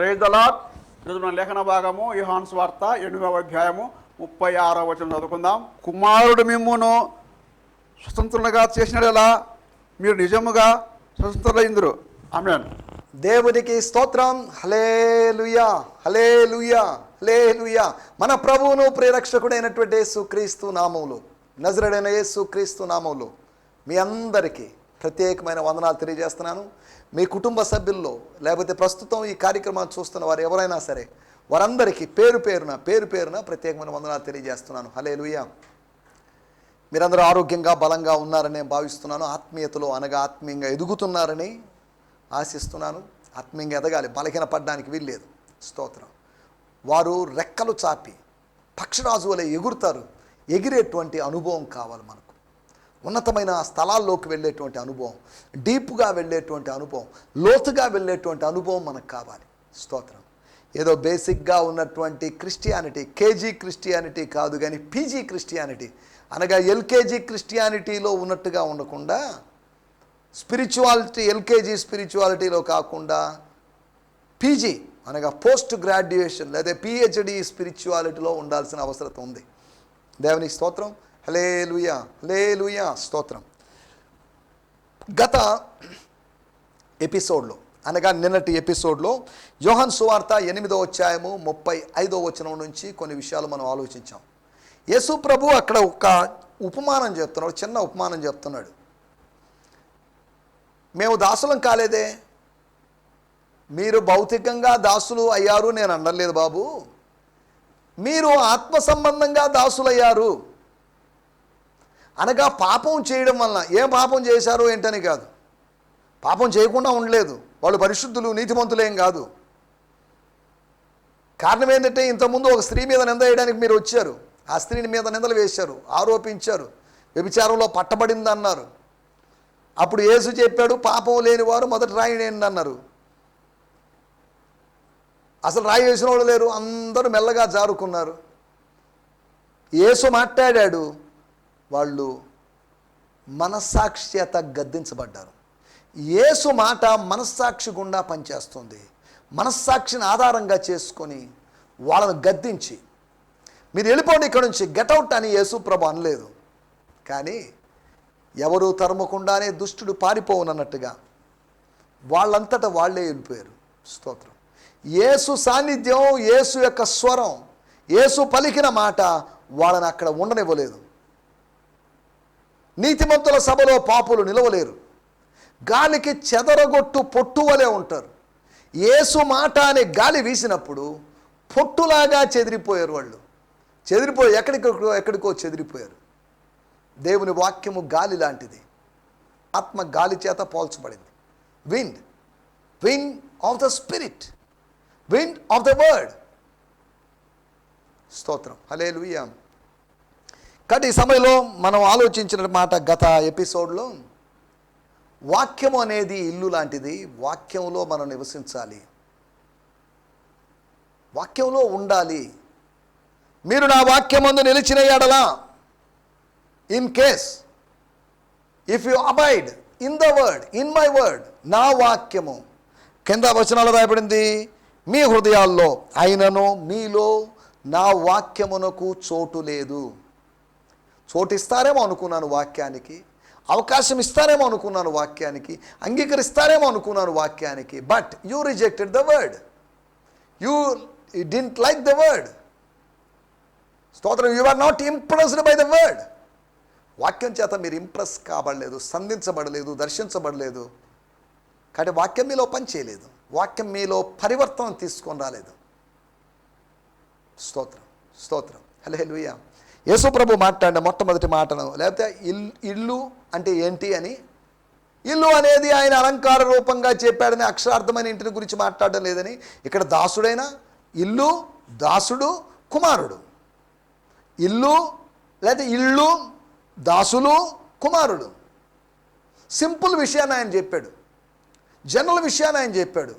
Praise the lord. ఈరోజు మన లేఖన భాగము యోహాను సువార్త 8వ అధ్యాయము 36వ వచనం చదువుకుందాం. కుమారుడు మిమ్మును స్వతంత్రులుగా చేసినలా మీరు నిజముగా స్వతంత్రులైందురు. ఆమేన్. దేవునికి స్తోత్రం. హల్లెలూయా, హల్లెలూయా, హల్లెలూయా. మన ప్రభువును ప్రియరక్షకుడైనటువంటి యేసుక్రీస్తు నామములో, నజరేయుడైన యేసుక్రీస్తు నామములో మీ అందరికీ ప్రత్యేకమైన వందనాలు తెలియజేస్తున్నాను. మీ కుటుంబ సభ్యుల్లో లేకపోతే ప్రస్తుతం ఈ కార్యక్రమాన్ని చూస్తున్న వారు ఎవరైనా సరే వారందరికీ పేరు పేరున ప్రత్యేకమైన వందనాలు తెలియజేస్తున్నాను. హల్లెలూయా. మీరందరూ ఆరోగ్యంగా బలంగా ఉన్నారని నేను భావిస్తున్నాను. ఆత్మీయతలో అనగా ఆత్మీయంగా ఎదుగుతున్నారని ఆశిస్తున్నాను. ఆత్మీయంగా ఎదగాలి, బలహీన పడడానికి వీల్లేదు. స్తోత్రం. వారు రెక్కలు చాపి పక్షిరాజు వలె ఎగురుతారు. ఎగిరేటువంటి అనుభవం కావాలి మనకు. ఉన్నతమైన స్థలాల్లోకి వెళ్ళేటువంటి అనుభవం, డీప్గా వెళ్ళేటువంటి అనుభవం, లోతుగా వెళ్ళేటువంటి అనుభవం మనకు కావాలి. స్తోత్రం. ఏదో బేసిక్గా ఉన్నటువంటి క్రిస్టియానిటీ, కేజీ క్రిస్టియానిటీ కాదు కానీ పీజీ క్రిస్టియానిటీ అనగా ఎల్కేజీ క్రిస్టియానిటీలో ఉన్నట్టుగా ఉండకుండా, స్పిరిచువాలిటీ ఎల్కేజీ స్పిరిచువాలిటీలో కాకుండా పీజీ అనగా పోస్ట్ గ్రాడ్యుయేషన్ లేదా పిహెచ్డి స్పిరిచువాలిటీలో ఉండాల్సిన అవసరం ఉంది. దేవునికి స్తోత్రం. హల్లెలూయా, హల్లెలూయా, స్తోత్రం. గత ఎపిసోడ్లో అనగా నిన్నటి ఎపిసోడ్లో యోహాను సువార్త 8వ అధ్యాయము 35వ వచనం నుంచి కొన్ని విషయాలు మనం ఆలోచించాం. యేసు ప్రభు అక్కడ ఒక ఉపమానం చెప్తున్నాడు, చిన్న ఉపమానం చెప్తున్నాడు. మేము దాసులం కాలేదే, మీరు భౌతికంగా దాసులు అయ్యారు నేను అనలేదు బాబు, మీరు ఆత్మ సంబంధంగా దాసులయ్యారు. అనగా పాపం చేయడం వలన, ఏం పాపం చేశారు ఏంటని కాదు, పాపం చేయకుండా ఉండలేదు, వాళ్ళు పరిశుద్ధులు నీతిమంతులేం కాదు. కారణం ఏంటంటే ఇంతకుముందు ఒక స్త్రీ మీద నింద వేయడానికి మీరు వచ్చారు, ఆ స్త్రీని మీద నిందలు వేశారు, ఆరోపించారు, వ్యభిచారంలో పట్టబడింది అన్నారు. అప్పుడు యేసు చెప్పాడు, పాపం లేని వారు మొదట రాయినేయండి అన్నారు. అసలు రాయి వేసిన వాళ్ళు లేరు, అందరూ మెల్లగా జారుకున్నారు. యేసు మాట్లాడాడు, వాళ్ళు మనస్సాక్షి చేత గద్దించబడ్డారు. యేసు మాట మనస్సాక్షి గుండా పనిచేస్తుంది. మనస్సాక్షిని ఆధారంగా చేసుకొని వాళ్ళను గద్దించి మీరు వెళ్ళిపోండి ఇక్కడ నుంచి, గెటౌట్ అని యేసు ప్రభు అనలేదు. కానీ ఎవరు తరమకుండానే దుష్టుడు పారిపోవునన్నట్టుగా వాళ్ళంతటా వాళ్ళే వెళ్ళిపోయారు. స్తోత్రం. యేసు సాన్నిధ్యం, యేసు యొక్క స్వరం, యేసు పలికిన మాట వాళ్ళని అక్కడ ఉండనివ్వలేదు. నీతిమంతుల సభలో పాపులు నిలవలేరు, గాలికి చెదరగొట్టు పొట్టు వలె ఉంటారు. యేసు మాట అనే గాలి వీసినప్పుడు పొట్టులాగా చెదిరిపోయారు. వాళ్ళు చెదిరిపోయి ఎక్కడికో చెదిరిపోయారు. దేవుని వాక్యము గాలి లాంటిది, ఆత్మ గాలి చేత పోల్చబడింది. Wind of the spirit, wind of the word. స్తోత్రం. హల్లెలూయా. కాబట్టి ఈ సమయంలో మనం ఆలోచించిన మాట గత ఎపిసోడ్లో, వాక్యము అనేది ఇల్లు లాంటిది. వాక్యంలో మనం నివసించాలి, వాక్యంలో ఉండాలి. మీరు నా వాక్యమందు నిలిచిన ఎడలా, in case if you abide in the word, in my word, నా వాక్యము, కింద వచనాలు రాయబడింది, మీ హృదయాల్లో అయినను మీలో నా వాక్యమునకు చోటు లేదు. చోటు ఇస్తారేమో అనుకున్నాను వాక్యానికి, అవకాశం ఇస్తారేమో అనుకున్నాను వాక్యానికి, అంగీకరిస్తారేమో అనుకున్నాను వాక్యానికి. But you rejected the word, you didn't like the word. స్తోత్రం. You are not impressed by the word. వాక్యం చేత మీరు ఇంప్రెస్ కాబడలేదు, సంధించబడలేదు, దర్శించబడలేదు. కాబట్టి వాక్యం మీలో పనిచేయలేదు, వాక్యం మీలో పరివర్తన తీసుకొని రాలేదు. స్తోత్రం, స్తోత్రం. హల్లెలూయా. యేసు ప్రభు మాట్లాడిన మొట్టమొదటి మాటను, లేకపోతే ఇల్లు అంటే ఏంటి అని, ఇల్లు అనేది ఆయన అలంకార రూపంగా చెప్పాడని, అక్షరార్థమైన ఇంటిని గురించి మాట్లాడడం లేదని. ఇక్కడ దాసుడైన, ఇల్లు, దాసుడు, కుమారుడు. ఇల్లు లేకపోతే ఇల్లు, దాసులు, కుమారుడు. సింపుల్ విషయాన్ని ఆయన చెప్పాడు, జనరల్ విషయాన్ని ఆయన చెప్పాడు.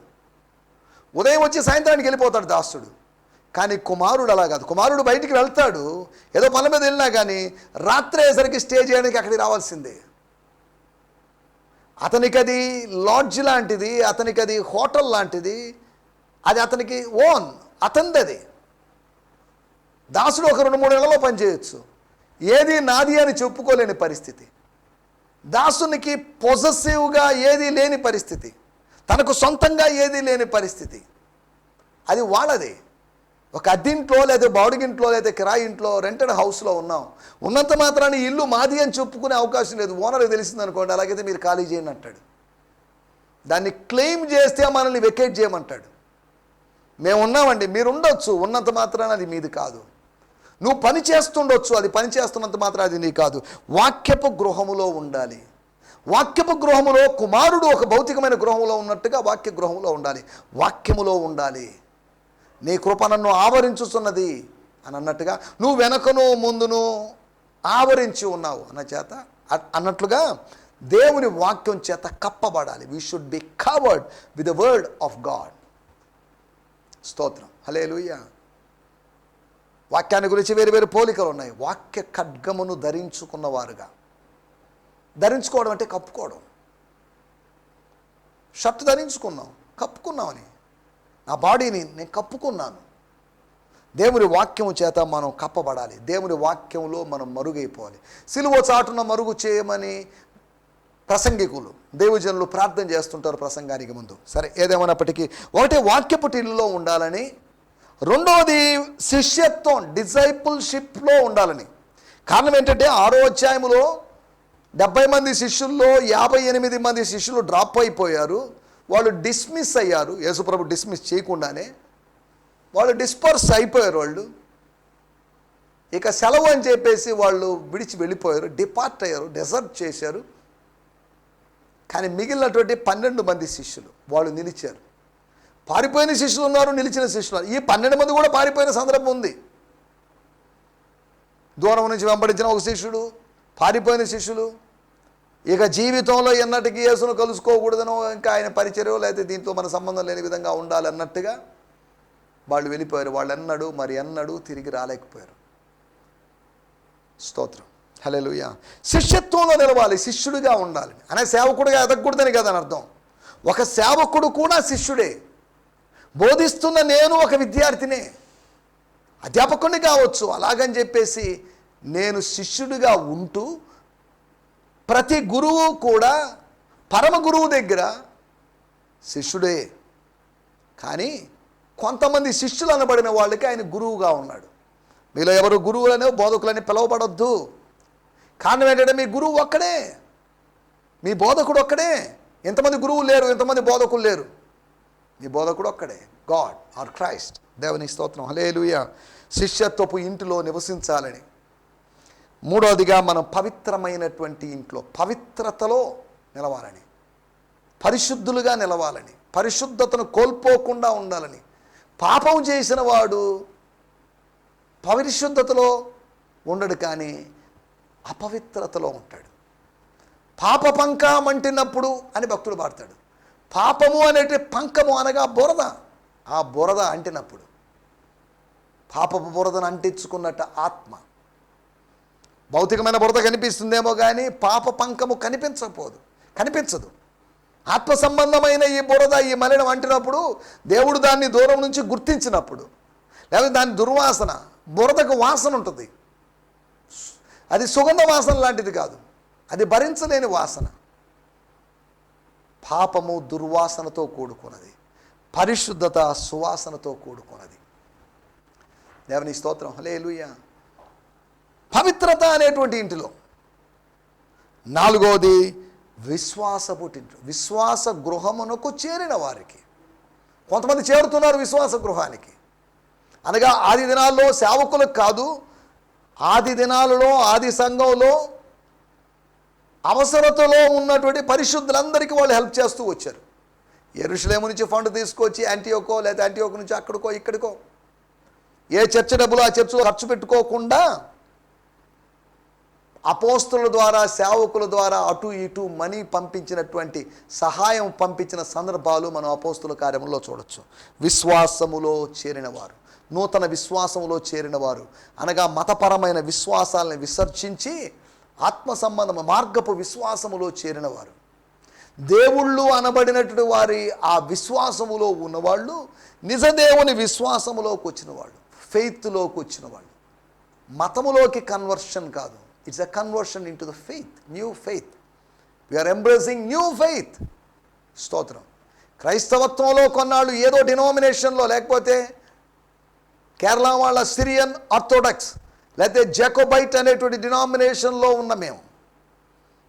ఉదయం వచ్చి సాయంత్రానికి వెళ్ళిపోతాడు దాసుడు. కానీ కుమారుడు అలా కాదు. కుమారుడు బయటికి వెళ్తాడు, ఏదో పని మీద వెళ్ళినా కానీ రాత్రి అయ్యేసరికి స్టే చేయడానికి అక్కడికి రావాల్సిందే. అతనికి అది లాడ్జ్ లాంటిది, అతనికి అది హోటల్ లాంటిది, అది అతనికి ఓన్, అతనిది అది. దాసుడు ఒక 2-3 నెలల్లో పనిచేయచ్చు. ఏది నాది అని చెప్పుకోలేని పరిస్థితి. దాసునికి పొజెసివ్గా ఏది లేని పరిస్థితి, తనకు సొంతంగా ఏది లేని పరిస్థితి. అది వాళ్ళది. ఒక అద్దెంట్లో లేదా బాడుగింట్లో లేదా కిరాయి ఇంట్లో రెంటెడ్ హౌస్లో ఉన్నాం. ఉన్నంత మాత్రాన్ని ఇల్లు మాది అని చెప్పుకునే అవకాశం లేదు. ఓనర్కి తెలిసింది అనుకోండి, అలాగైతే మీరు ఖాళీ చేయండి అంటాడు. దాన్ని క్లెయిమ్ చేస్తే మనల్ని వెకేట్ చేయమంటాడు. మేము ఉన్నామండి, మీరు ఉండొచ్చు, ఉన్నంత మాత్రాన అది మీది కాదు. నువ్వు పని చేస్తుండొచ్చు, అది పని చేస్తున్నంత మాత్రం అది నీ కాదు. వాక్యపు గృహములో ఉండాలి. వాక్యపు గృహములో కుమారుడు ఒక భౌతికమైన గృహంలో ఉన్నట్టుగా వాక్య గృహంలో ఉండాలి. వాక్యములో ఉండాలి. నీ కృప నన్ను ఆవరించుతున్నది అని అన్నట్టుగా, నువ్వు వెనకను ముందును ఆవరించి ఉన్నావు అన్నట్లుగా దేవుని వాక్యం చేత కప్పబడాలి. We should be covered with the word of God. స్తోత్రం, హల్లెలూయా. వాక్యాన్ని గురించి వేరు వేరు పోలికలు ఉన్నాయి. వాక్య ఖడ్గమును ధరించుకున్నవారుగా. ధరించుకోవడం అంటే కప్పుకోవడం. షర్ట్ ధరించుకున్నాం, కప్పుకున్నామని. నా బాడీని నేను కప్పుకున్నాను. దేవుని వాక్యము చేత మనం కప్పబడాలి. దేవుని వాక్యంలో మనం మరుగైపోవాలి. సిలువ చాటున మరుగు చేయమని ప్రసంగికులు, దేవజనులు ప్రార్థన చేస్తుంటారు ప్రసంగానికి ముందు. సరే, ఏదేమైనప్పటికీ ఒకటి వాక్యపు టిల్లులో ఉండాలని, రెండవది శిష్యత్వం, డిసైపుల్షిప్లో ఉండాలని. కారణం ఏంటంటే 6వ అధ్యాయములో 70 మంది శిష్యుల్లో 58 మంది శిష్యులు డ్రాప్ అయిపోయారు. వాళ్ళు డిస్మిస్ అయ్యారు. యేసుప్రభు డిస్మిస్ చేయకుండానే వాళ్ళు డిస్పర్స్ అయిపోయారు. వాళ్ళు ఇక సెలవు అని చెప్పేసి వాళ్ళు విడిచి వెళ్ళిపోయారు, డిపార్ట్ అయ్యారు, డెజర్ట్ చేశారు. కానీ మిగిలినటువంటి 12 మంది శిష్యులు వాళ్ళు నిలిచారు. పారిపోయిన శిష్యులు ఉన్నారు, నిలిచిన శిష్యులు. ఈ 12 మంది కూడా పారిపోయిన సందర్భం ఉంది. దూరం నుంచి వెంబడించిన ఒక శిష్యుడు, పారిపోయిన శిష్యులు. ఇక జీవితంలో ఎన్నటికీ యేసును కలుసుకోకూడదనో, ఇంకా ఆయన పరిచర్యో లేకపోతే దీంతో మన సంబంధం లేని విధంగా ఉండాలి అన్నట్టుగా వాళ్ళు వెళ్ళిపోయారు. వాళ్ళు ఎన్నడూ తిరిగి రాలేకపోయారు. స్తోత్రం, హల్లెలూయా. శిష్యత్వంలో నిలవాలి, శిష్యుడిగా ఉండాలి. అనే సేవకుడిగా ఎదగకూడదని కదా అని అర్థం. ఒక సేవకుడు కూడా శిష్యుడే. బోధిస్తున్న నేను ఒక విద్యార్థినే, అధ్యాపకుడిని కావచ్చు. అలాగని చెప్పేసి నేను శిష్యుడిగా ఉంటూ, ప్రతి గురువు కూడా పరమ గురువు దగ్గర శిష్యుడే. కానీ కొంతమంది శిష్యులు అనబడిన వాళ్ళకి ఆయన గురువుగా ఉన్నాడు. మీలో ఎవరు గురువులనే బోధకులని పిలువబడొద్దు. కారణం ఏంటంటే మీ గురువు ఒక్కడే, మీ బోధకుడు ఒక్కడే. ఎంతమంది గురువులు లేరు, ఎంతమంది బోధకులు లేరు. మీ బోధకుడు ఒక్కడే, గాడ్ ఆర్ క్రైస్ట్. దేవుని స్తోత్రం, హల్లెలూయా. శిష్యత్వపు ఇంటిలో నివసించాలని. మూడవదిగా మనం పవిత్రమైనటువంటి ఇంట్లో, పవిత్రతలో నిలవాలని, పరిశుద్ధులుగా నిలవాలని, పరిశుద్ధతను కోల్పోకుండా ఉండాలని. పాపం చేసిన వాడు పరిశుద్ధతలో ఉండడు, కానీ అపవిత్రతలో ఉంటాడు. పాప పంకం అంటినప్పుడు అని భక్తుడు పాడతాడు. పాపము అనేటి పంకము అనగా బురద. ఆ బురద అంటినప్పుడు, పాపపు బురదను అంటించుకున్నట్టు ఆత్మ. భౌతికమైన బురద కనిపిస్తుందేమో కానీ పాప పంకము కనిపించదు. ఆత్మ సంబంధమైన ఈ బురద, ఈ మలినం అంటినప్పుడు దేవుడు దాన్ని దూరం నుంచి గుర్తించినప్పుడు, లేకపోతే దాని దుర్వాసన, బురదకు వాసన ఉంటుంది. అది సుగంధ వాసన లాంటిది కాదు, అది భరించలేని వాసన. పాపము దుర్వాసనతో కూడుకున్నది, పరిశుద్ధత సువాసనతో కూడుకున్నది. దేవుని స్తోత్రం, హల్లెలూయా. పవిత్రత అనేటువంటి ఇంటిలో. నాలుగవది విశ్వాసపు ఇంటి, విశ్వాస గృహమునకు చేరిన వారికి. కొంతమంది చేరుతున్నారు విశ్వాస గృహానికి, అనగా ఆది దినాల్లో సేవకులకు కాదు, ఆది దినాలలో ఆది సంఘంలో అవసరతలో ఉన్నటువంటి పరిశుద్ధులందరికీ వాళ్ళు హెల్ప్ చేస్తూ వచ్చారు. యెరూషలేము నుంచి ఫండ్ తీసుకొచ్చి యాంటియోకో లేదా యాంటియోకో నుంచి అక్కడికో ఇక్కడికో, ఏ చర్చ డబ్బులు ఆ చర్చలో ఖర్చు పెట్టుకోకుండా అపోస్తుల ద్వారా, సేవకుల ద్వారా అటు ఇటు మనీ పంపించినటువంటి, సహాయం పంపించిన సందర్భాలు మనం అపోస్తుల కార్యములో చూడొచ్చు. విశ్వాసములో చేరినవారు, నూతన విశ్వాసములో చేరినవారు అనగా మతపరమైన విశ్వాసాలను విసర్జించి ఆత్మ సంబంధం మార్గపు విశ్వాసములో చేరినవారు. దేవుళ్ళు అనబడినటువంటి వారి ఆ విశ్వాసములో ఉన్నవాళ్ళు నిజ దేవుని విశ్వాసములోకి వచ్చిన వాళ్ళు, ఫెయిత్లోకి వచ్చిన వాళ్ళు. మతములోకి కన్వర్షన్ కాదు, it's a conversion into the faith, new faith. We are embracing new faith. స్తోత్రం. క్రైస్తవత్వంలో కొన్నాళ్ళు ఏదో డినామినేషన్లో, లేకపోతే కేరళ వాళ్ళ సిరియన్ ఆర్థోడాక్స్, లేకపోతే జకోబైట్ అనేటువంటి డినామినేషన్లో ఉన్న మేము.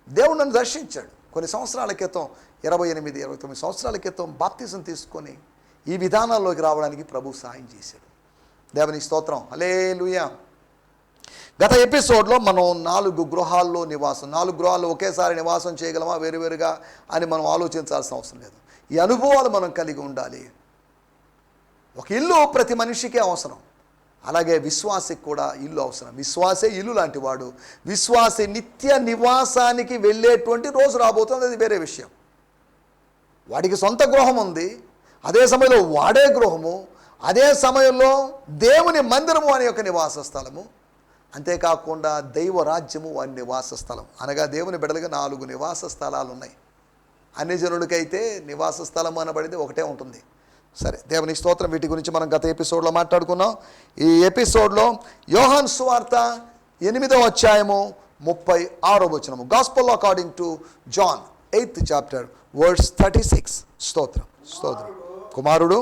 దేవుడు నన్ను దర్శించాడు కొన్ని సంవత్సరాల క్రితం, 28-29 సంవత్సరాల క్రితం బాప్తిజం తీసుకొని ఈ విధానాల్లోకి రావడానికి ప్రభు సహాయం చేశాడు. దేవుని స్తోత్రం, హల్లెలూయా. గత ఎపిసోడ్లో మనం 4 గృహాల్లో నివాసం, 4 గృహాల్లో ఒకేసారి నివాసం చేయగలమా వేరువేరుగా అని మనం ఆలోచించాల్సిన అవసరం లేదు. ఈ అనుభవాలు మనం కలిగి ఉండాలి. ఒక ఇల్లు ప్రతి మనిషికి అవసరం, అలాగే విశ్వాసికి కూడా ఇల్లు అవసరం. విశ్వాసే ఇల్లు లాంటి వాడు. విశ్వాసి నిత్య నివాసానికి వెళ్ళేటువంటి రోజు రాబోతుంది, అది వేరే విషయం. వాడికి సొంత గృహం ఉంది, అదే సమయంలో వాడే గృహము, అదే సమయంలో దేవుని మందిరము అనే యొక్క నివాస స్థలము, అంతేకాకుండా దైవ రాజ్యము వారి నివాస స్థలం. అనగా దేవుని బిడ్డలుగా 4 నివాస స్థలాలు ఉన్నాయి. అన్ని జనులకైతే నివాస స్థలం అనబడింది ఒకటే ఉంటుంది. సరే, దేవుని స్తోత్రం. వీటి గురించి మనం గత ఎపిసోడ్లో మాట్లాడుకున్నాం. ఈ ఎపిసోడ్లో యోహాను సువార్త 8వ అధ్యాయము 36వ వచనము, gospel according to John 8th chapter verse 36. స్తోత్రం, స్తోత్రం. కుమారుడు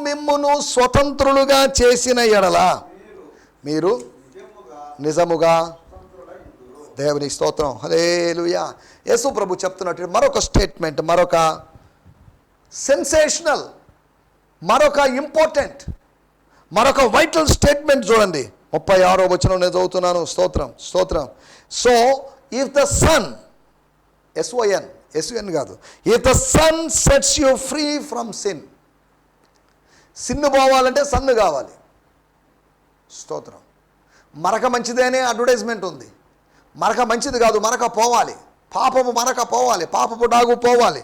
మిమ్మును స్వతంత్రులుగా చేసిన ఎడల మీరు నిజముగా, దేవుని స్తోత్రం, హల్లెలూయా. యేసు ప్రభు చెప్తున్నట్టు మరొక స్టేట్మెంట్, మరొక సెన్సేషనల్, మరొక ఇంపార్టెంట్, మరొక వైటల్ స్టేట్మెంట్ చూడండి. 36వ వచనం నేను చదువుతున్నాను. స్తోత్రం, స్తోత్రం. So if the sun, S O N కాదు, if the sun sets you free from sin. సిన్ను పోవాలంటే సన్ను కావాలి. స్తోత్రం. మరక మంచిదేనే అడ్వర్టైజ్మెంట్ ఉంది. మరక మంచిది కాదు, మరక పోవాలి. పాపము మరక పోవాలి, పాపపు డాగు పోవాలి.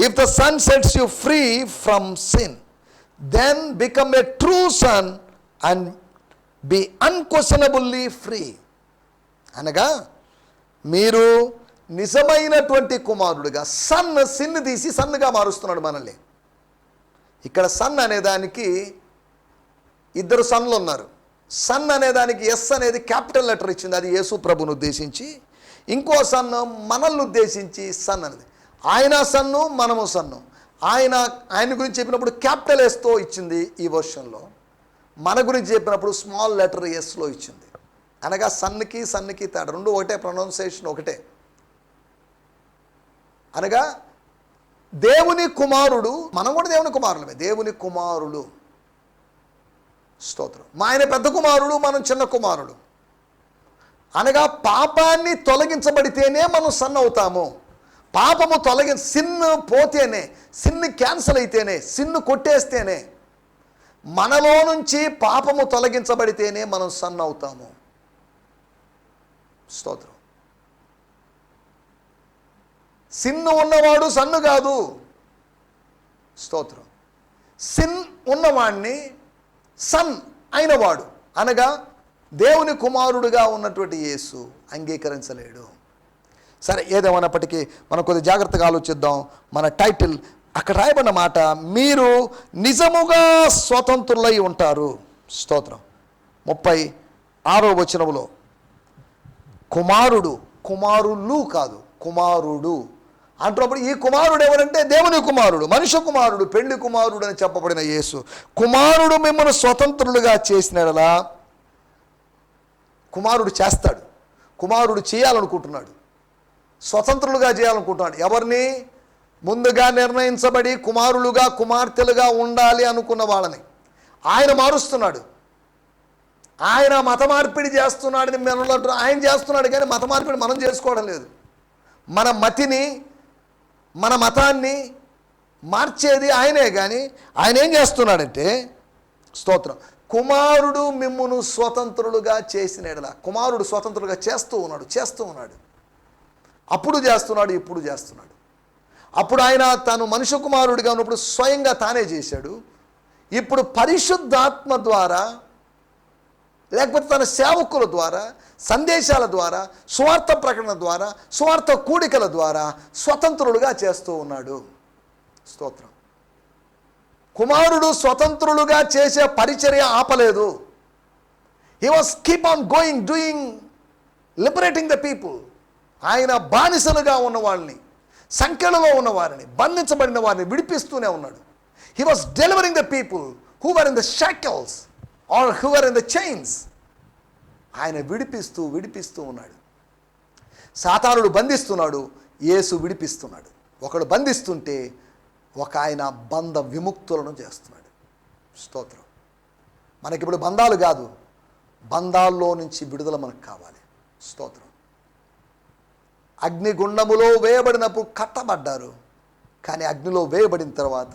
If the sun sets you free from sin, then become a true son and be unquestionably free. అనగా మీరు నిజమైనటువంటి కుమారుడుగా, సిన్ను తీసి సన్నుగా మారుస్తున్నాడు మనల్ని. ఇక్కడ సన్ అనేదానికి 2 సన్లు ఉన్నారు. సన్ అనేదానికి ఎస్ అనేది క్యాపిటల్ లెటర్ ఇచ్చింది, అది యేసు ప్రభుని ఉద్దేశించి. ఇంకో సన్ను మనల్ని ఉద్దేశించి సన్ అనేది. ఆయన సన్ను, మనము సన్ను. ఆయన గురించి చెప్పినప్పుడు క్యాపిటల్ ఎస్తో ఇచ్చింది ఈ వర్షన్లో. మన గురించి చెప్పినప్పుడు స్మాల్ లెటర్ ఎస్లో ఇచ్చింది. అనగా సన్నుకి తేడా, 2 ఒకటే, ప్రొనౌన్సియేషన్ ఒకటే. అనగా దేవుని కుమారుడు, మనం కూడా దేవుని కుమారులమే, దేవుని కుమారులు. స్తోత్రం. మా ఆయన పెద్ద కుమారుడు, మనం చిన్న కుమారుడు. అనగా పాపాన్ని తొలగించబడితేనే మనం సన్ అవుతాము. పాపము సిన్ను పోతేనే, సిన్ను క్యాన్సల్ అయితేనే, సిన్ను కొట్టేస్తేనే, మనలో నుంచి పాపము తొలగించబడితేనే మనం సన్ అవుతాము. స్తోత్రం. సిన్ను ఉన్నవాడు సన్ను కాదు. స్తోత్రం. సిన్ ఉన్నవాడిని సన్ అయినవాడు, అనగా దేవుని కుమారుడుగా ఉన్నటువంటి యేసు అంగీకరించలేడు. సరే, ఏదేమన్నప్పటికీ మనం కొద్దిగా జాగ్రత్తగా ఆలోచిద్దాం. మన టైటిల్ అక్కడ రాయబడిన మాట, మీరు నిజముగా స్వతంత్రులై ఉంటారు. స్తోత్రం. 36వ వచనములో కుమారులు కాదు, కుమారుడు అంటున్నప్పుడు ఈ కుమారుడు ఎవరంటే దేవుని కుమారుడు, మనుష్య కుమారుడు, పెళ్లి కుమారుడు అని చెప్పబడిన యేసు. కుమారుడు మిమ్మల్ని స్వతంత్రులుగా చేసినలా కుమారుడు చేస్తాడు. కుమారుడు చేయాలనుకుంటున్నాడు, స్వతంత్రులుగా చేయాలనుకుంటున్నాడు. ఎవరిని? ముందుగా నిర్ణయించబడి కుమారులుగా, కుమార్తెలుగా ఉండాలి అనుకున్న వాళ్ళని ఆయన మారుస్తున్నాడు. ఆయన మత మార్పిడి చేస్తున్నాడని మనలో ఆయన చేస్తున్నాడు, కానీ మత మార్పిడి మనం చేసుకోవడం లేదు. మన మతిని, మన మతాన్ని మార్చేది ఆయనే. కానీ ఆయన ఏం చేస్తున్నాడంటే, స్తోత్రం, కుమారుడు మిమ్మును స్వతంత్రులుగా చేసిన ఎడల. కుమారుడు స్వతంత్రులుగా చేస్తూ ఉన్నాడు. అప్పుడు చేస్తున్నాడు, ఇప్పుడు చేస్తున్నాడు. అప్పుడు ఆయన తాను మనుష్య కుమారుడిగా ఉన్నప్పుడు స్వయంగా తానే చేశాడు. ఇప్పుడు పరిశుద్ధాత్మ ద్వారా లేకపోతే తన సేవకుల ద్వారా, సందేశాల ద్వారా, సువార్త ప్రకటన ద్వారా, సువార్త కూడికల ద్వారా స్వతంత్రులుగా చేస్తూ ఉన్నాడు. స్తోత్రం. కుమారుడు స్వతంత్రులుగా చేసే పరిచర్య ఆపలేదు. He was keep on going, doing, liberating the people. ఆయన బానిసలుగా ఉన్న వాళ్ళని, సంఖ్యలలో ఉన్న వారిని, బంధించబడిన వారిని విడిపిస్తూనే ఉన్నాడు. He was delivering the people who were in the shackles or who were in the chains. ఆయన విడిపిస్తూ ఉన్నాడు. సాతానుడు బంధిస్తున్నాడు, యేసు విడిపిస్తున్నాడు. ఒకడు బంధిస్తుంటే ఒక ఆయన బంధ విముక్తులను చేస్తున్నాడు. స్తోత్రం. మనకిప్పుడు బంధాలు కాదు, బంధాల్లో నుంచి విడుదల మనకు కావాలి. స్తోత్రం. అగ్నిగుండములో వేయబడినప్పుడు కట్టబడ్డారు, కానీ అగ్నిలో వేయబడిన తర్వాత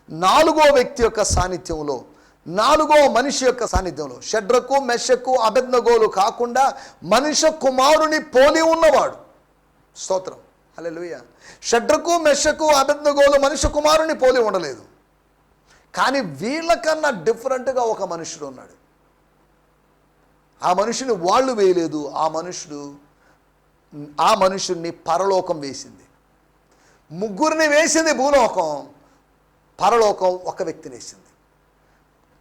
నాలుగో వ్యక్తి యొక్క సాన్నిధ్యంలో, నాలుగో మనిషి యొక్క సాన్నిధ్యంలో, షడ్రకు మెషకు అబేద్నెగోలు కాకుండా మనుష్య కుమారుని పోలి ఉన్నవాడు. స్తోత్రం. హల్లెలూయా. షడ్రకు మెషకు అబేద్నెగోలు మనుష్య కుమారుని పోలి ఉండలేదు, కానీ వీళ్ళకన్నా డిఫరెంట్గా ఒక మనుషుడు ఉన్నాడు. ఆ మనుషుని వాళ్ళు వేయలేదు, ఆ మనుషుడిని పరలోకం వేసింది. ముగ్గురిని వేసింది భూలోకం, పరలోకం ఒక వ్యక్తిని వేసింది.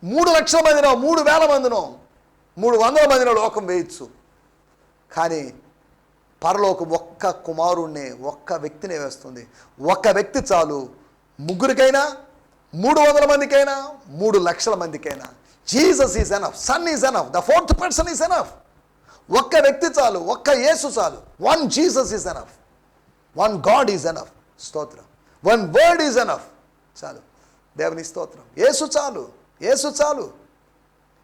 3 లక్షల మందినో, 3,000 మందినో, 300 మందినో లోకం వేయచ్చు, కానీ పరలోకం ఒక్క కుమారుణ్ణే, ఒక్క వ్యక్తినే వేస్తుంది. ఒక్క వ్యక్తి చాలు, ముగ్గురికైనా, 300 మందికైనా, 3 లక్షల మందికైనా. Jesus is enough, son is enough, the fourth person is enough. ఒక్క వ్యక్తి చాలు, ఒక్క యేసు చాలు. One Jesus is enough, one God is enough. స్తోత్రం. One word is enough. చాలు. దేవుని స్తోత్రం. యేసు చాలు, యేసు చాలు.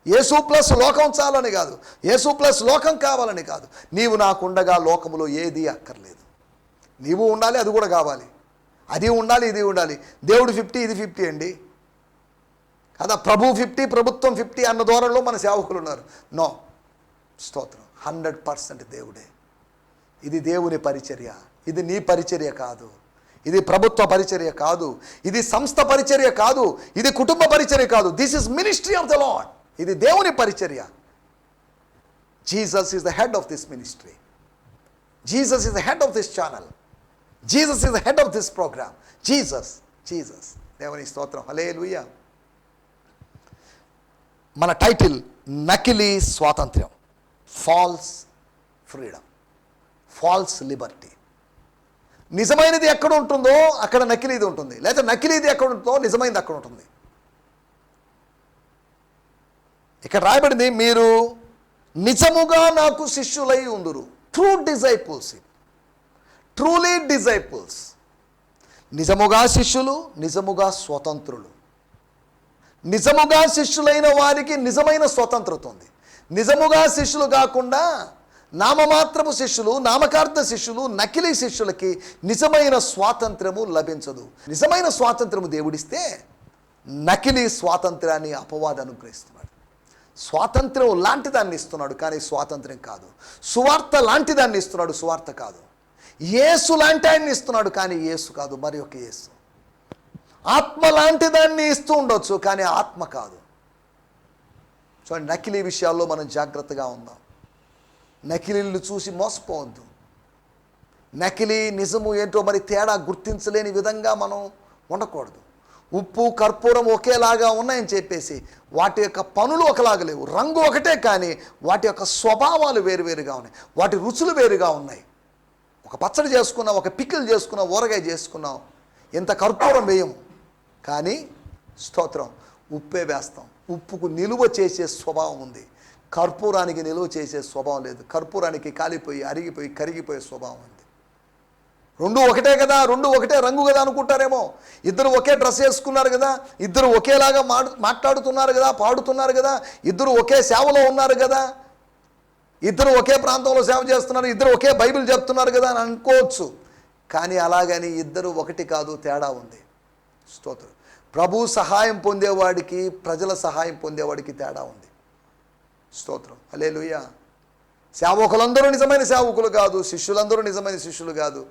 యేసు ప్లస్ లోకం చాలని కాదు, యేసు ప్లస్ లోకం కావాలని కాదు. నీవు నాకుండగా లోకములో ఏది అక్కర్లేదు. నీవు ఉండాలి, అది కూడా కావాలి. అది ఉండాలి, ఇది ఉండాలి. దేవుడు 50, ఇది 50 అండి కదా. ప్రభు 50, ప్రభుత్వం 50 అన్న ధోరణిలో మన సేవకులు ఉన్నారు. నో. స్తోత్రం. 100% దేవుడే. ఇది దేవుని పరిచర్య, ఇది నీ పరిచర్య కాదు, ఇది ప్రభుత్వ పరిచర్య కాదు, ఇది సంస్థ పరిచర్య కాదు, ఇది కుటుంబ పరిచర్య కాదు. This is ministry of the Lord. ఇది దేవుని పరిచర్య. Jesus is the head of this ministry. Jesus is the head of this channel. Jesus is the head of this programme. Jesus. దేవుని స్తోత్రం. హల్లెలూయా. మన టైటిల్ నకిలీ స్వాతంత్ర్యం, ఫాల్స్ ఫ్రీడమ్, ఫాల్స్ లిబర్టీ. నిజమైనది ఎక్కడ ఉంటుందో అక్కడ నకిలీది ఉంటుంది, లేదా నకిలీది ఎక్కడ ఉంటుందో నిజమైనది అక్కడ ఉంటుంది. ఇక్కడ రాయబడింది, మీరు నిజముగా నాకు శిష్యులై ఉందురు. True discipleship, truly disciples. నిజముగా శిష్యులు, నిజముగా స్వతంత్రులు. నిజముగా శిష్యులైన వారికి నిజమైన స్వతంత్రత ఉంది. నిజముగా శిష్యులు కాకుండా నామమాత్రపు శిష్యులు, నామకార్థ శిష్యులు, నకిలీ శిష్యులకి నిజమైన స్వాతంత్రము లభించదు. నిజమైన స్వాతంత్రము దేవుడిస్తే నకిలీ స్వాతంత్రాన్ని అపవాది అనుగ్రహిస్తున్నాడు. స్వాతంత్రం లాంటి దాన్ని ఇస్తున్నాడు, కానీ స్వాతంత్రం కాదు. సువార్త లాంటి దాన్ని ఇస్తున్నాడు, సువార్త కాదు. యేసు లాంటి ఆయన్ని ఇస్తున్నాడు, కానీ యేసు కాదు, మరి ఒక యేసు. ఆత్మ లాంటి దాన్ని ఇస్తూ ఉండొచ్చు, కానీ ఆత్మ కాదు. చూడండి, నకిలీ విషయాల్లో మనం జాగ్రత్తగా ఉందాం. నకిలీలు చూసి మోసపోవద్దు. నకిలీ నిజము ఏంటో మరి తేడా గుర్తించలేని విధంగా మనం ఉండకూడదు. ఉప్పు కర్పూరం ఒకేలాగా ఉన్నాయని చెప్పేసి వాటి యొక్క పనులు ఒకలాగా లేవు. రంగు ఒకటే, కానీ వాటి యొక్క స్వభావాలు వేరువేరుగా ఉన్నాయి, వాటి రుచులు వేరుగా ఉన్నాయి. ఒక పచ్చడి చేసుకున్నాం, ఒక పికిల్ చేసుకున్నాం, ఊరగాయ చేసుకున్నాం, ఇంత కర్పూరం వేయము, కానీ స్తోత్రం ఉప్పే వేస్తాం. ఉప్పుకు నిలువ చేసే స్వభావం ఉంది, కర్పూరానికి నిలువ చేసే స్వభావం లేదు. కర్పూరానికి కాలిపోయి, అరిగిపోయి, కరిగిపోయే స్వభావం ఉంది. రెండు ఒకటే కదా, రెండు ఒకటే రంగు కదా అనుకుంటారేమో. ఇద్దరు ఒకే డ్రెస్ వేసుకున్నారు కదా, ఇద్దరు ఒకేలాగా మాట్లాడుతున్నారు కదా, పాడుతున్నారు కదా, ఇద్దరు ఒకే సేవలో ఉన్నారు కదా, ఇద్దరు ఒకే ప్రాంతంలో సేవ చేస్తున్నారు, ఇద్దరు ఒకే బైబిల్ చెప్తున్నారు కదా అని అనుకోవచ్చు. కానీ అలాగని ఇద్దరు ఒకటి కాదు, తేడా ఉంది. స్తోత్రం. ప్రభు సహాయం పొందేవాడికి, ప్రజల సహాయం పొందేవాడికి తేడా ఉంది. స్తోత్రం. హల్లెలూయా. సేవకులందరూ నిజమైన సేవకులు కాదు, శిష్యులందరూ నిజమైన శిష్యులు కాదు,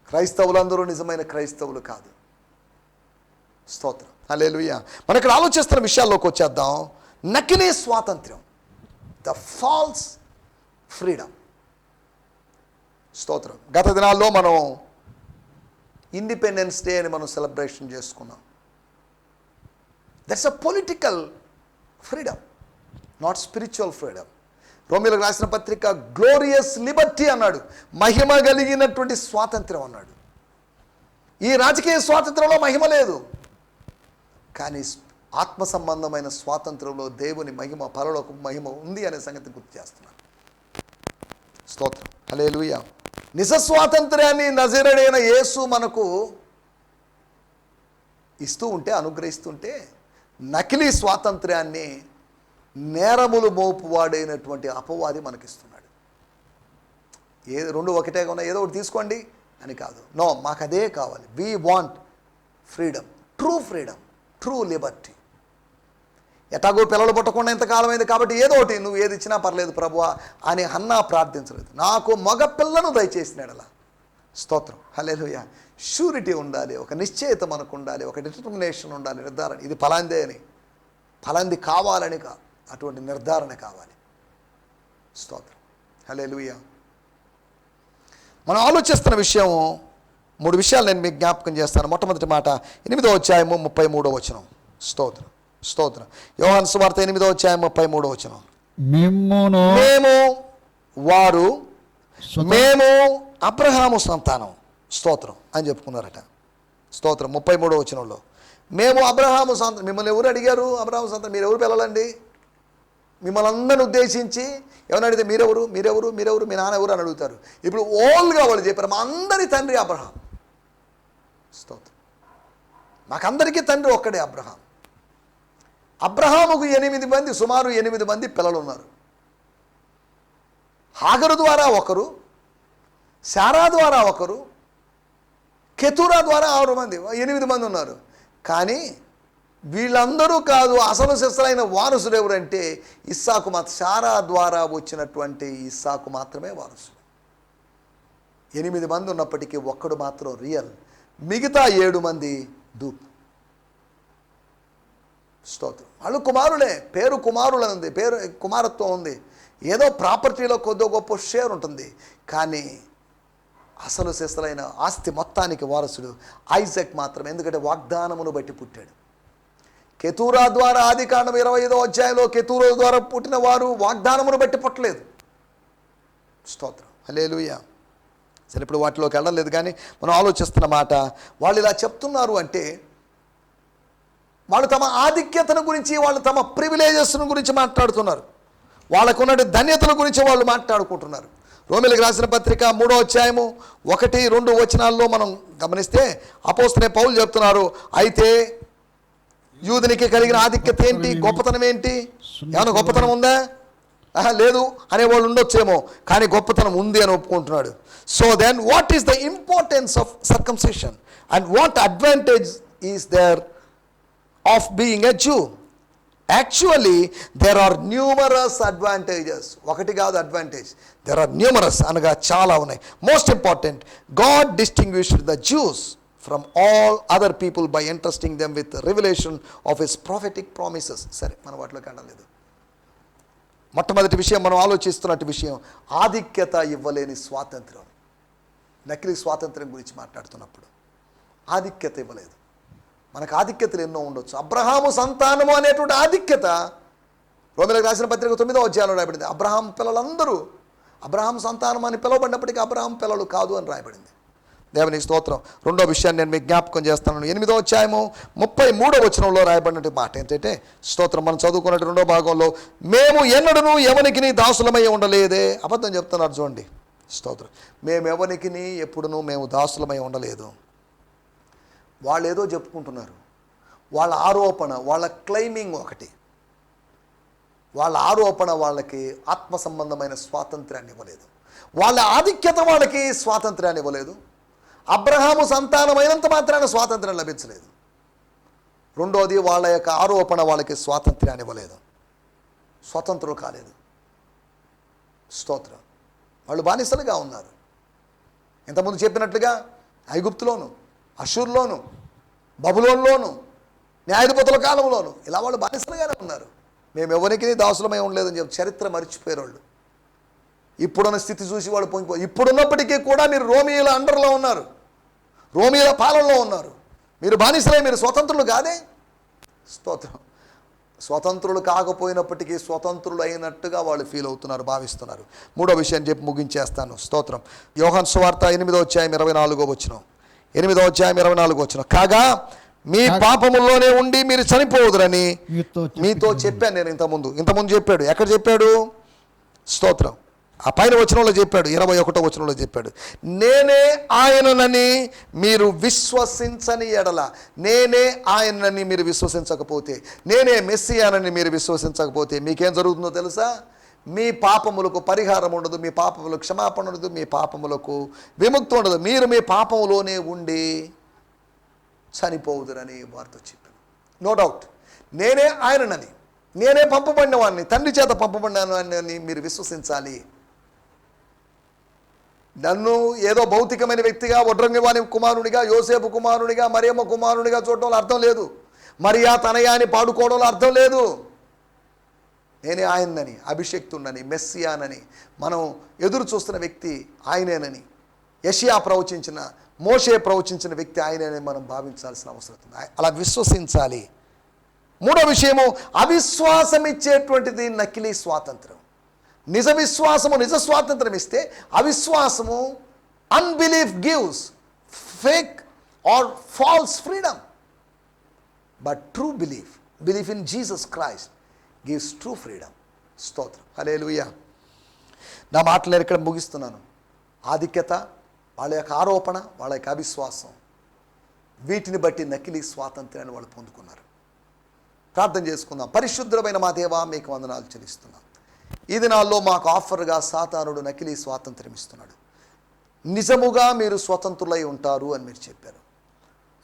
క్రైస్తవులందరూ నిజమైన క్రైస్తవులు కాదు. స్తోత్రం. హల్లెలూయా. మనం ఇక్కడ ఆలోచిస్తున్న విషయాల్లోకి వచ్చేద్దాం. నకిలీ స్వాతంత్ర్యం. The false freedom. స్తోత్రం. గత దినాల్లో మనం ఇండిపెండెన్స్ డే అని మనం సెలబ్రేషన్ చేసుకున్నాం. That's a political freedom, not spiritual freedom. రోమీయులకు రాసిన పత్రిక గ్లోరియస్ లిబర్టీ అన్నాడు, మహిమ కలిగినటువంటి స్వాతంత్రం అన్నాడు. ఈ రాజకీయ స్వాతంత్రంలో మహిమ లేదు, కానీ ఆత్మ సంబంధమైన స్వాతంత్రంలో దేవుని మహిమ, పరలోక మహిమ ఉంది అనే సంగతి గుర్తు చేస్తున్నాను. స్తోత్రం. హల్లెలూయా. నిజ స్వాతంత్ర్యాన్ని నజరేయుడైన యేసు మనకు ఇస్తూ ఉంటే, అనుగ్రహిస్తుంటే, నకిలీ స్వాతంత్ర్యాన్ని నేరములు మోపువాడైనటువంటి అపవాది మనకిస్తున్నాడు. రెండు ఒకటే ఉన్నా ఏదో ఒకటి తీసుకోండి అని కాదు. నో, మాకు అదే కావాలి. We want freedom, true liberty. ఎటాగో పిల్లలు పుట్టకుండా ఇంతకాలం అయింది కాబట్టి ఏదో ఒకటి నువ్వు ఏది ఇచ్చినా పర్లేదు ప్రభువా అని హన్నా ప్రార్థించలేదు. నాకు మగ పిల్లను దయచేసినాడలా. స్తోత్రం. హల్లెలూయా. షూరిటీ ఉండాలి, ఒక నిశ్చయిత మనకు ఉండాలి, ఒక డిటర్మినేషన్ ఉండాలి, నిర్ధారణ. ఇది ఫలాందే అని, ఫలాంది కావాలని అటువంటి నిర్ధారణ కావాలి. స్తోత్రం. హల్లెలూయా. మనం ఆలోచిస్తున్న విషయం 3 విషయాలు నేను మీకు జ్ఞాపకం చేస్తాను. మొట్టమొదటి మాట 8వ అధ్యాయము 33వ వచనం. స్తోత్రం. యోహాను సువార్త 8వ అధ్యాయం 33వ వచనం. మేము అబ్రహాము సంతానం. స్తోత్రం అని చెప్పుకున్నారట. స్తోత్రం. 33వ వచనంలో మేము అబ్రహాము సంతానం. మిమ్మల్ని ఎవరు అడిగారు? అబ్రహాము సంతానం మీరు ఎవరు పిల్లలండి? మిమ్మల్ని అందరిని ఉద్దేశించి ఎవరిని అడిగితే మీరెవరు మీ నాన్న ఎవరు అని అడుగుతారు. ఇప్పుడు ఓల్గా వాళ్ళు చెప్పారు, మా అందరి తండ్రి అబ్రహాం. స్తోత్రం. మాకందరికీ తండ్రి ఒక్కడే అబ్రహాం. అబ్రహాముకు 8 మంది, సుమారు 8 మంది పిల్లలు ఉన్నారు. హాగరు ద్వారా ఒకరు, శారా ద్వారా ఒకరు, కెతూరా ద్వారా 6 మంది, 8 మంది ఉన్నారు. కానీ వీళ్ళందరూ కాదు, అసలు శిశులైన వారసుడు ఎవరంటే ఇస్సాకు. శారా ద్వారా వచ్చినటువంటి ఇస్సాకు మాత్రమే వారసుడు. 8 మంది ఉన్నప్పటికీ ఒక్కడు మాత్రం రియల్, మిగతా 7 మంది డూప్. స్తోత్రం. వాళ్ళు కుమారులే, పేరు కుమారులు ఉంది, పేరు కుమారత్వం ఉంది, ఏదో ప్రాపర్టీలో కొద్దో గొప్ప షేర్ ఉంటుంది. కానీ అసలు శిశులైన ఆస్తి మొత్తానికి వారసుడు ఐజాక్ మాత్రం. ఎందుకంటే వాగ్దానమును బట్టి పుట్టాడు. కెతూరా ద్వారా, ఆదికాండం 25వ అధ్యాయంలో కెతూరా ద్వారా పుట్టిన వారు వాగ్దానమును బట్టి పుట్టలేదు. స్తోత్రం. హల్లెలూయా. సరే, ఇప్పుడు వాటిలోకి వెళ్ళడం లేదు, కానీ మనం ఆలోచిస్తున్న మాట, వాళ్ళు ఇలా చెప్తున్నారు అంటే వాళ్ళు తమ ఆధిక్యతను గురించి, వాళ్ళు తమ ప్రివిలేజెస్ను గురించి మాట్లాడుతున్నారు. వాళ్ళకున్న ధన్యతల గురించి వాళ్ళు మాట్లాడుకుంటున్నారు. రోమీయులకు రాసిన పత్రిక 3వ అధ్యాయము 1-2 వచనాల్లో మనం గమనిస్తే అపోస్తలుడైన పౌలు చెప్తున్నారు, అయితే యూదునికి కలిగిన ఆధిక్యత ఏంటి, గొప్పతనం ఏంటి? ఏమైనా గొప్పతనం ఉందా? లేదు అనేవాళ్ళు ఉండొచ్చేమో, కానీ గొప్పతనం ఉంది అని ఒప్పుకుంటున్నాడు. So then what is the importance of circumcision and what advantage is there of being a Jew? Actually there are numerous advantages. ఒకటి కాదు అడ్వాంటేజ్, దెర్ ఆర్ న్యూమరస్ అనగా చాలా ఉన్నాయి. Most important, God distinguished the Jews from all other people by entrusting them with the revelation of his prophetic promises. సరే, మనం వాటిలోకి వెళ్ళలేదు. మొట్టమొదటి విషయం మనం ఆలోచిస్తున్నట్టు విషయం, ఆధిక్యత ఇవ్వలేని స్వాతంత్రం. నకిలీ స్వాతంత్రం గురించి మాట్లాడుతున్నప్పుడు ఆధిక్యత ఇవ్వలేదు. మనకు ఆధిక్యతలు ఎన్నో ఉండొచ్చు. అబ్రహాము సంతానము అనేటువంటి ఆధిక్యత రోమీయులకు రాసిన పత్రిక 9వ అధ్యాయంలో రాయబడింది. అబ్రహాం పిల్లలందరూ అబ్రహాం సంతానం అని పిలువబడినప్పటికీ అబ్రహాం పిల్లలు కాదు అని రాయబడింది. దేవునికి స్తోత్రం. రెండో విషయాన్ని నేను మీకు జ్ఞాపకం చేస్తాను. 8వ అధ్యాయము 33వ వచనంలో రాయబడినటువంటి మాట ఏంటంటే, స్తోత్రం, మనం చదువుకున్నట్టు 2వ భాగంలో, మేము ఎన్నడూ ఎవనికి దాసులమై ఉండలేదే. అబద్ధం చెప్తున్నారు చూడండి. స్తోత్రం. మేము ఎవరికి ఎప్పుడునూ మేము దాసులమై ఉండలేదు. వాళ్ళు ఏదో చెప్పుకుంటున్నారు, వాళ్ళ ఆరోపణ, వాళ్ళ క్లెయిమింగ్ ఒకటి. వాళ్ళ ఆరోపణ వాళ్ళకి ఆత్మ సంబంధమైన స్వాతంత్ర్యాన్ని ఇవ్వలేదు. వాళ్ళ ఆధిక్యత వాళ్ళకి స్వాతంత్ర్యాన్ని ఇవ్వలేదు. అబ్రహాము సంతానమైనంత మాత్రాన స్వాతంత్ర్యం లభించలేదు. రెండోది, వాళ్ళ యొక్క ఆరోపణ వాళ్ళకి స్వాతంత్ర్యాన్ని ఇవ్వలేదు, స్వతంత్రులు కాలేదు. స్తోత్రం. వాళ్ళు బానిసలుగా ఉన్నారు. ఇంతకుముందు చెప్పినట్లుగా ఐగుప్తులోను, అషూర్లోను, బబులోన్లోను, న్యాయాధిపతుల కాలంలోను ఇలా వాళ్ళు బానిసలుగానే ఉన్నారు. మేము ఎవరికి దాసులమై ఉండలేదని చెప్పి చరిత్ర మర్చిపోయారు వాళ్ళు. ఇప్పుడున్న స్థితి చూసి వాళ్ళు పొంగిపోయి, ఇప్పుడున్నప్పటికీ కూడా మీరు రోమియోల అండర్లో ఉన్నారు, రోమియోల పాలనలో ఉన్నారు. మీరు బానిసలే, మీరు స్వతంత్రులు కాదే. స్తోత్రం. స్వతంత్రులు కాకపోయినప్పటికీ స్వతంత్రులు అయినట్టుగా వాళ్ళు ఫీల్ అవుతున్నారు, భావిస్తున్నారు. మూడో విషయం చెప్పి ముగించేస్తాను. స్తోత్రం. యోహాను సువార్త 8వ అధ్యాయం 24వ వచనం. 8వ అధ్యాయం 24వ వచనం. కాగా మీ పాపముల్లోనే ఉండి మీరు చనిపోవదురని మీతో చెప్పాను నేను. ఇంతకుముందు చెప్పాడు. ఎక్కడ చెప్పాడు? స్తోత్రం. ఆ పైన వచనంలో చెప్పాడు, 21వ వచనంలో చెప్పాడు, నేనే ఆయననని మీరు విశ్వసించని ఎడల, నేనే ఆయనని మీరు విశ్వసించకపోతే, నేనే మెస్సియానని మీరు విశ్వసించకపోతే మీకేం జరుగుతుందో తెలుసా? మీ పాపములకు పరిహారం ఉండదు, మీ పాపములకు క్షమాపణ ఉండదు, మీ పాపములకు విముక్తి ఉండదు. మీరు మీ పాపములోనే ఉండి చనిపోవుదురని వారితో చెప్పాను. నో డౌట్, నేనే ఆయననని, నేనే పంపబడిన వాడిని, తండ్రి చేత పంపబడిన వాడిని మీరు విశ్వసించాలి. నన్ను ఏదో భౌతికమైన వ్యక్తిగా, వడ్రంగివాని కుమారునిగా, యోసేపు కుమారునిగా, మరియమ్మ కుమారునిగా చూడటంలో అర్థం లేదు. మరియా తనయాని పాడుకోవడంలో అర్థం లేదు. నేనే ఆయనని, అభిషేక్తుడని, మెస్సియానని, మనం ఎదురు చూస్తున్న వ్యక్తి ఆయనేనని, యెషయా ప్రవచించిన, మోషే ప్రవచించిన వ్యక్తి ఆయనేనని మనం భావించాల్సిన అవసరం ఉంది. అలా విశ్వసించాలి. మూడో విషయము, అవిశ్వాసం ఇచ్చేటువంటిది నకిలీ స్వాతంత్రం. నిజ విశ్వాసము నిజ స్వాతంత్రం ఇస్తే, అవిశ్వాసము, unbelief gives fake or false freedom. But true belief in Jesus Christ gives true freedom. స్తోత్రం. హల్లెలూయా. నా మాటలు నేను ఇక్కడ ముగిస్తున్నాను. ఆధిక్యత, వాళ్ళ యొక్క ఆరోపణ, వాళ్ళ యొక్క అవిశ్వాసం, వీటిని బట్టి నకిలీ స్వాతంత్ర్యాన్ని వాళ్ళు పొందుకున్నారు. ప్రార్థన చేసుకుందాం. పరిశుద్ధమైన మా దేవా, మీకు వందనాలు చెల్లిస్తున్నాం. ఈ దినాల్లో మాకు ఆఫర్గా సాతానుడు నకిలీ స్వాతంత్ర్యం ఇస్తున్నాడు. నిజముగా మీరు స్వతంత్రులై ఉంటారు అని మీరు చెప్పారు.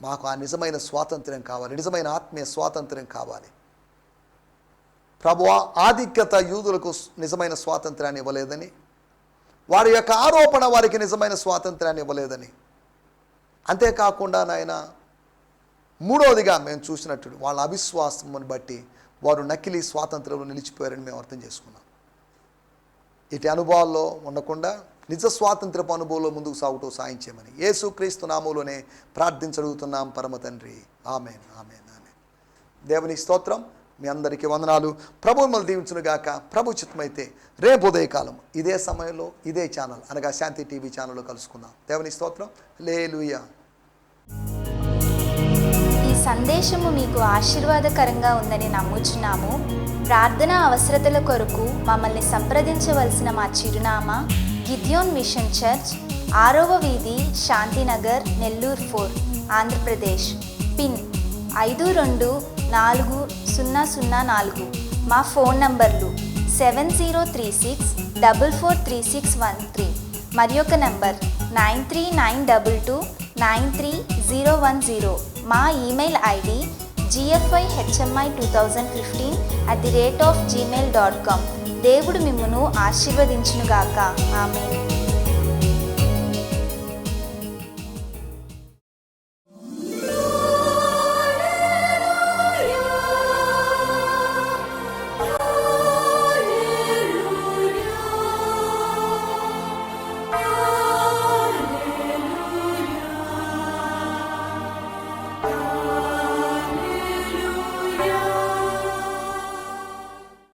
మాకు ఆ నిజమైన స్వాతంత్ర్యం కావాలి, నిజమైన ఆత్మీయ స్వాతంత్ర్యం కావాలి. ప్రభువా, ఆధిక్యత యూదులకు నిజమైన స్వాతంత్ర్యాన్ని ఇవ్వలేదని, వారి యొక్క ఆరోపణ వారికి నిజమైన స్వాతంత్ర్యాన్ని ఇవ్వలేదని, అంతేకాకుండా నాయన మూడవదిగా మేము చూసినట్టు వాళ్ళ అవిశ్వాసమును బట్టి వారు నకిలీ స్వాతంత్రంలో నిలిచిపోయారని మేము అర్థం చేసుకున్నాం. ఇటు అనుభవాల్లో ఉండకుండా నిజ స్వాతంత్రపు అనుభవంలో ముందుకు సాగుతూ సాయం చేయమని యేసుక్రీస్తు నామములోనే ప్రార్థించడుగుతున్నాం పరమ తండ్రి. ఆమేన్, ఆమేన్, ఆమేన్. దేవుని స్తోత్రం. మీ అందరికీ వందనాలు. ప్రభు మిమ్మల్ని దీవించునుగాక. ప్రభు చిత్తమైతే రేపు ఉదయకాలం ఇదే సమయంలో ఇదే ఛానల్ అనగా శాంతి టీవీ ఛానల్లో కలుసుకుందాం. దేవుని స్తోత్రం. హల్లెలూయా. ఈ సందేశము మీకు ఆశీర్వాదకరంగా ఉందని నమ్ముచున్నాము. ప్రార్థన అవసరతల కొరకు మమ్మల్ని సంప్రదించవలసిన మా చిరునామా గిద్యోన్ మిషన్ చర్చ్, 6వ వీధి, శాంతినగర్, నెల్లూరు 4, ఆంధ్రప్రదేశ్. పిన్ 524004. మా ఫోన్ నంబర్లు 7036443613 మరి ఒక నంబర్ 9392293010. మా ఈమెయిల్ ఐడి gfihmi2015@gmail.com. దేవుడు మిమ్మును ఆశీర్వదించునుగాక. ఆమేన్.